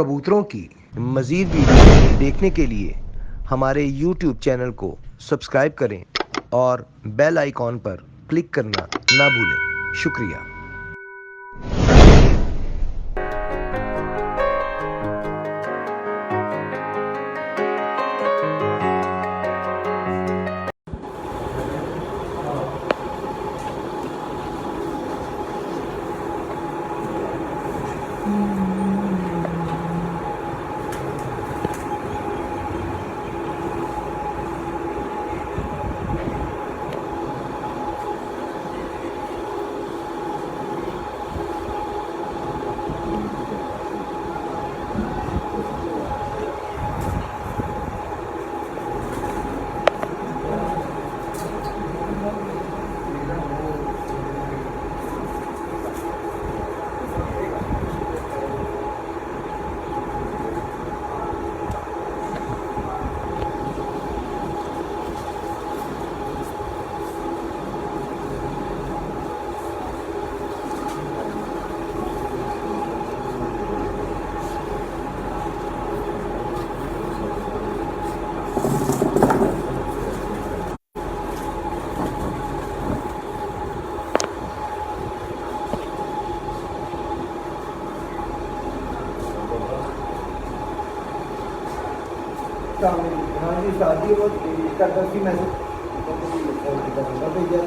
कबूतरों की मज़ीद वीडियो देखने के लिए हमारे YouTube चैनल को सब्सक्राइब करें और बेल आइकॉन पर क्लिक करना ना भूलें। शुक्रिया। हाँ जी शादी वो करता सी मैसेज भेजा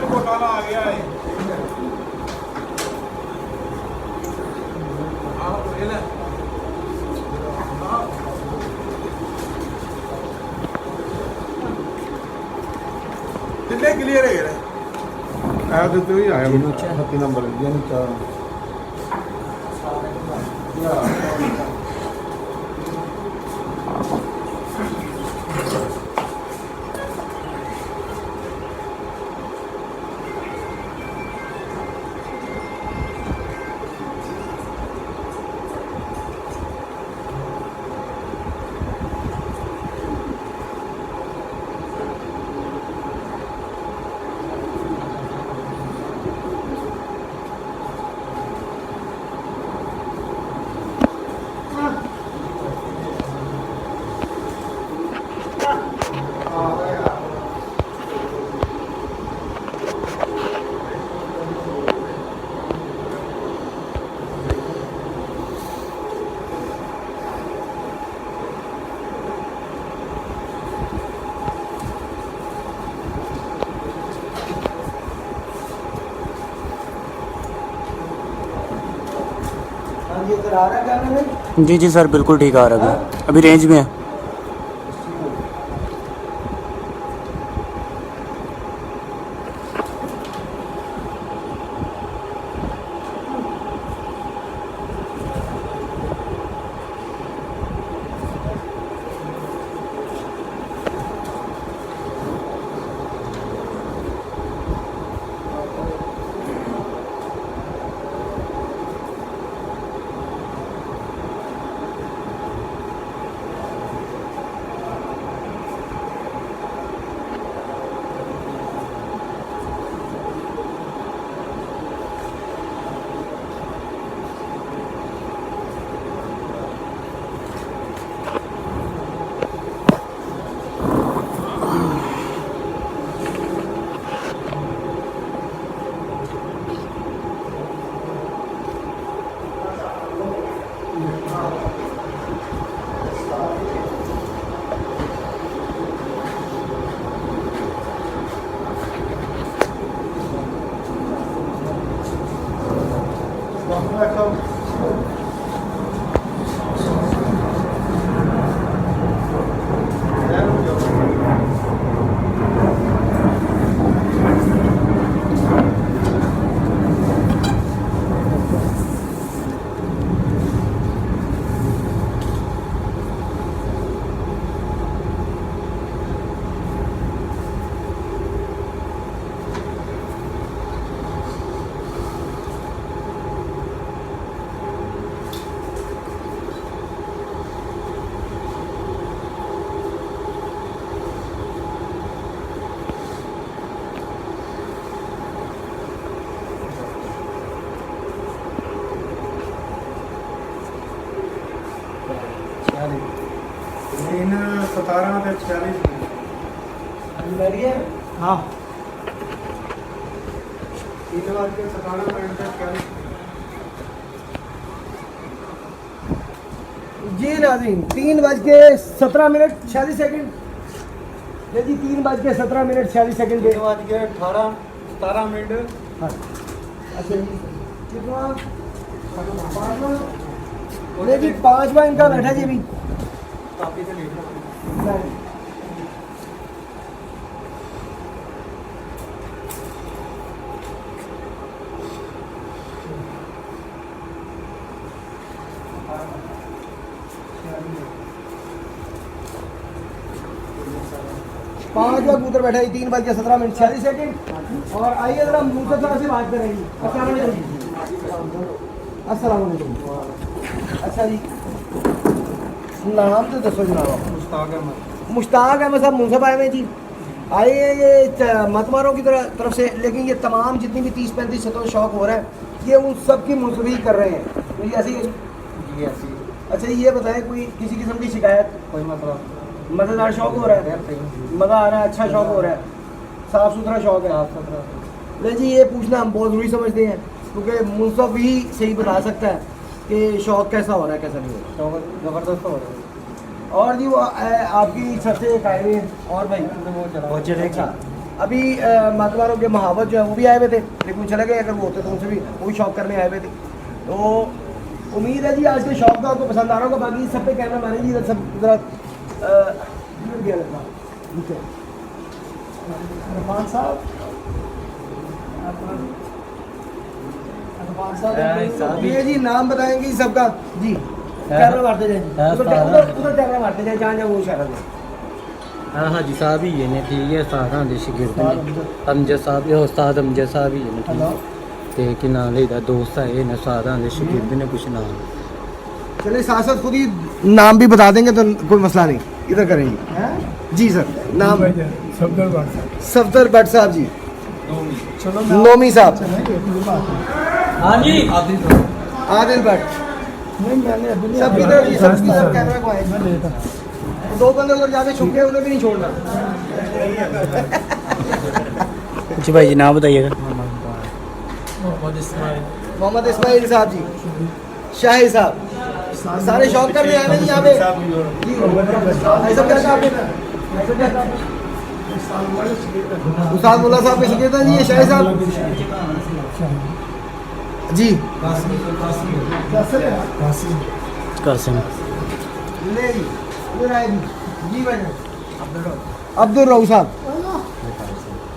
घोटाला आ गया है। कितने क्लियर है आया तो ही आया 36 नंबर क्लियर आ रहा है कैमरे में? जी जी सर बिल्कुल ठीक आ रहा है, अभी रेंज में है। तीन 17 ਤੇ 46 हाँ 3:17 जी नाज़रीन 3:17:46 ये जी 3:17:46 के 18-17 मिनट हाँ अच्छा जी कितना 5वां जी 5वां इनका बैठा जी अभी काफी से लेट पांचवा कबूतर बैठा है 3:17:46 और आइए जरा मुझसे थोड़ा से बात करेंगे। अस्सलाम वालेकुम। अच्छा जी नाम तो दसो जनाब। मुश्ताक अहमद साहब मुंसफ आए हुए जी। आइए ये मतमारों की तरफ से, लेकिन ये तमाम जितनी भी 30-35 शतों शौक हो रहा है ये उन सब की मुंसफी कर रहे हैं। तो ये ऐसी जी ऐसी अच्छा ये बताएं कोई किसी किस्म की शिकायत? कोई मतलब मज़ेदार शौक हो रहा है, मज़ा आ रहा है, अच्छा शौक हो रहा है, साफ़ सुथरा शौक है। नहीं जी ये पूछना हम बहुत ज़रूरी समझते हैं क्योंकि मुंसफ ही सही बता सकता है कि शौक कैसा हो रहा है कैसा नहीं हो रहा। जबरदस्त हो रहा है। और जी वो आपकी सबसे एक आए हुए हैं और भाई अच्छा अभी मतवारों के महावत जो है वो भी आए हुए थे लेकिन चले गए, अगर वो होते तो उनसे भी वही शौक करने आए हुए थे। तो उम्मीद है जी आज के शौक का आपको पसंद आ रहा होगा। बाकी सब पे कैमरा मारे जी इधर सब इधर इरफान साहब ये जी नाम बताएंगे सबका जी। कैमरा मारते जाए उधर कैमरा मारते जाए जहाँ जहाँ वो इशारा दे। हाजी साहब ही ने ठीक है, सारा दे शिगिर्द ने अमजद साहब ये उस्ताद अमजद साहब ही ने ठीक ते कि नाम लेदा दोस्त है ने सारा दे शिगिर्द ने कुछ नाम। चलिए साथ साथ खुद ही नाम भी बता देंगे तो कोई मसला नहीं, इधर करेंगे जी सर। नाम सफदर भट्ट साहब जी, नोमी साहब, हाँ जी आदिल भट्ट सब इधर जी, सब कैमरा को आए। दो बंदे उधर जाके छुप गए, उन्हें भी नहीं छोड़ना। जी भाई जी नाम बताइएगा। मोहम्मद इस्माइल साहब जी, शाही साहब, सारे शौक करने आए हैं यहाँ पे। ऐसा क्या आपने उस्ताद मुल्ला साहब के शिकीर्त हैं जी, ये शाही साहब जी कासिम ले जी इधर आए जी भाई अब्दुल रऊफ साहब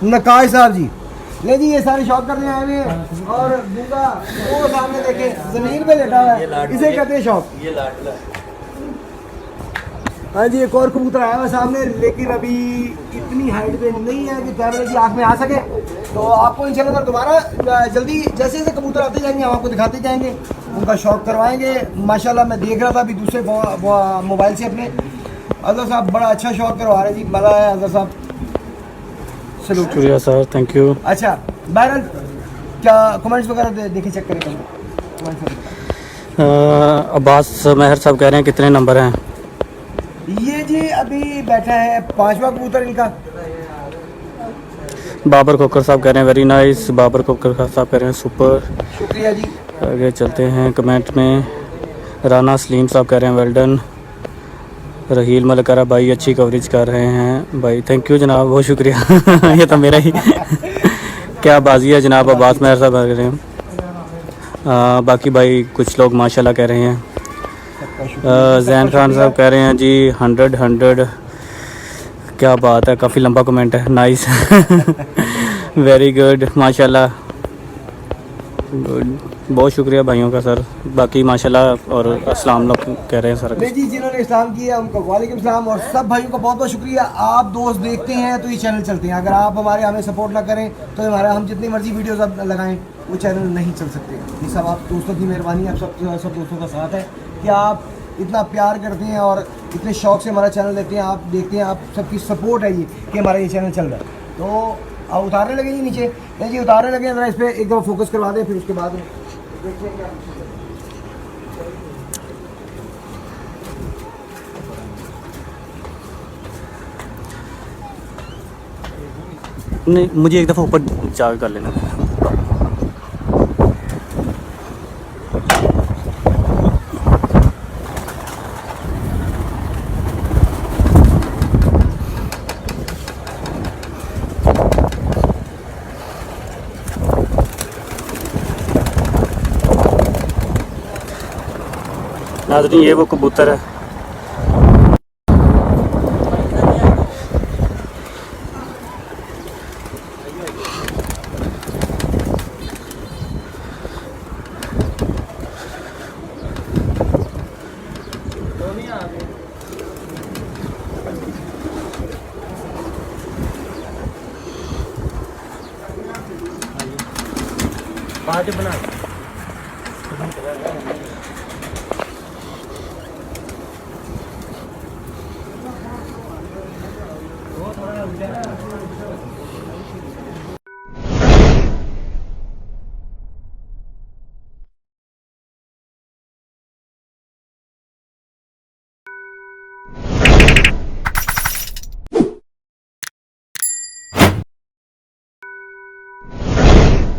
नकाश साहब जी ले जी ये सारे शौक करने आए हुए हैं और दूंगा वो सामने देखे जमीन पे लेटा हुआ है इसे कहते हैं शौक। ये लाडला हाँ जी एक और कबूतर आया हुआ सामने लेकिन अभी इतनी हाइट पे नहीं है कि कैमरे की आँख में आ सके तो आपको इंशाल्लाह दोबारा जल्दी जैसे जैसे कबूतर आते जाएंगे हम आपको दिखाते जाएंगे उनका शौक करवाएंगे। माशाल्लाह मैं देख रहा था अभी दूसरे मोबाइल से अपने अजहर साहब बड़ा अच्छा शौक करवा रहे जी मज़ा आया अजहर साहब सलूट। शुक्रिया सर थैंक यू। अच्छा बहरहाल क्या कमेंट्स वगैरह देखे चेक करें अब्बास मेहर साहब कह रहे हैं कितने नंबर हैं? ये जी अभी बैठा है 5वां कबूतर इनका। बाबर कोकर साहब कह रहे हैं वेरी नाइस। बाबर कोकर साहब कह रहे हैं सुपर। शुक्रिया जी। आगे चलते हैं कमेंट में। राना सलीम साहब कह रहे हैं वेल डन। रहील मलकारा भाई अच्छी कवरेज कर रहे हैं भाई थैंक यू जनाब बहुत शुक्रिया ये तो मेरा ही क्या बाजी है जनाब। अब्बास मेहर साहब कह रहे हैं बाकी भाई कुछ लोग माशाल्लाह कह रहे हैं। जैन खान साहब कह रहे हैं जी 100 क्या बात है काफ़ी लंबा कमेंट है नाइस वेरी गुड माशाल्लाह गुड बहुत शुक्रिया भाइयों का सर। बाकी माशाल्लाह और अस्सलाम लोग कह रहे हैं सर। नहीं जी जिन्होंने इस्लाम किया उनको वालेकुम सलाम और सब भाइयों को बहुत बहुत शुक्रिया। आप दोस्त देखते हैं तो ये चैनल चलते हैं। अगर आप हमें सपोर्ट ना करें तो हमारा हम जितनी मर्जी वीडियोस अब लगाएं वो चैनल नहीं चल सकते। ये सब आप दोस्तों की मेहरबानी आप सब दोस्तों का साथ है कि आप इतना प्यार करते हैं और इतने शौक से हमारा चैनल देखते हैं। आप देखते हैं आप सबकी सपोर्ट है ये कि हमारा ये चैनल चल रहा है। तो आप उतारने लगे जी नीचे नहीं जी उतारने लगे ज़रा इस पर एक दफ़ा फोकस करवा दें फिर उसके बाद देखते हैं क्या नहीं मुझे एक दफ़ा ऊपर जा कर लेना। नाज़रीन ये वो कबूतर है पार्टी बना